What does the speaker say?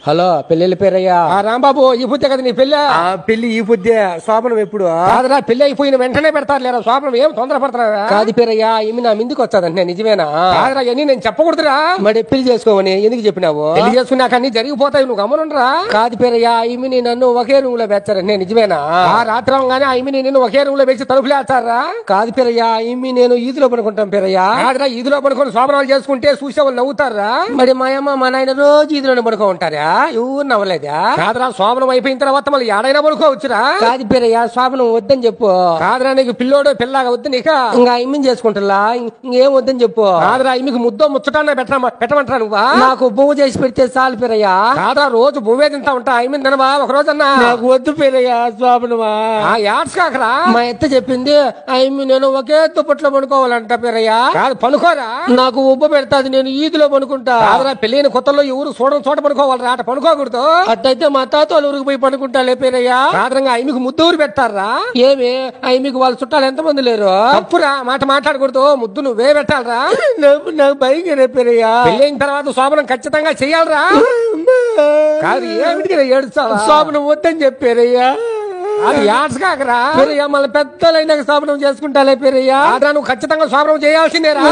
hello పెళ్లి పేరయ్యా రాంబాబు ఈ పొద్దే కదా నీ పెళ్ళి పెళ్లి ఈ పొద్దే శోభనం ఎప్పుడు కాదురా పెళ్లి అయిపోయిన వెంటనే పెడతారు లేరా శోభనం ఏం తొందర పడతారా కాదు పేరయ్యా ఈమె నా ముందుకు వచ్చాదంటే నిజమేనా కాదురా ఇవన్నీ నేను చెప్పకూడదురా మరి పెళ్లి చేసుకోమని ఎందుకు చెప్పినావు పెళ్లి చేసుకున్నాక అన్ని జరిగిపోతాయి నువ్వు గమనుండరా కాదు పేరయ్యా ఈమెని నన్ను ఒకే రూమ్ లో పెంచారంటే నిజమేనా ఆ రాత్రి అవగానే ఆమెని నేను ఒకే రూమ్ లో వేసి తలుపులు వేస్తారా కాదు పేరయ్యా ఈమె నేను ఈదులో పడుకుంటాం పేరయ్యా కాదురా ఈదులో పడుకొని శోభనాలు చేసుకుంటే చూసే వాళ్ళు నవ్వుతారా మరి మా అమ్మ మా నాయన రోజు ఈదులోనే పడుకో ఉంటారా ఎవరు నవ్వలేదా కాదురా శోభనం అయిపోయిన తర్వాత మళ్ళీ ఏడైనా పడుకోవచ్చురా కాదు పేరయ్యా శోభనం వద్దని చెప్పు కాదురా నీకు పిల్లోడు పిల్లగా వద్దు నీక ఇంకా ఇమ్మని చేసుకుంటా ఇంకేం వద్దని చెప్పు కాదురా ఈమెకు ముద్దో ముచ్చటాన్న పెట్టమంటారా నువ్వా నాకు పువ్వు చేసి పెడితే చాలు పేరయ్యా కాదురా రోజు బువ్వే తింటా ఉంటా ఈమె తినవా ఒక రోజన్నా నాకు వద్దు పేరయ్యా శోభనమా యాడ్స్ కాకరా మా ఎత్త చెప్పింది అమ్మి నేను ఒకే దుప్పట్లో పడుకోవాలంట పేరయ్యా కాదు పనుకోరా నాకు ఉబ్బ పెడతాది నేను ఈదులో పనుకుంటా కాదురా పెళ్ళైన కొత్తలో ఎవరు చూడడం చోట పడుకోవాలరా అట పనుకోకూడదు అట్టయితే మా తాత వాళ్ళ ఊరికి పోయి పడుకుంటాలే పేరయ్యా కాదురంగా ఈమెకు ముద్దూరు పెట్టారా ఏమి మీకు వాళ్ళ చుట్టాలు ఎంతమంది లేరు తప్పురా మాట మాట్లాడకూడదు ముద్దు నువ్వే పెట్టాలరా నాకు భయం పేరయ్యా పెళ్ళైన తర్వాత శోభనం ఖచ్చితంగా చెయ్యాలరా కాదు ఏమిటి ఏడుస్తావా శోభనం వద్దని చెప్పారయ్యా అది యాడ్స్ కాకరా పేరయ్యా మళ్ళీ పెద్దలైనాక శోభనం చేసుకుంటాలే పేరయ్యా నువ్వు ఖచ్చితంగా శోభనం చేయాల్సిందేరా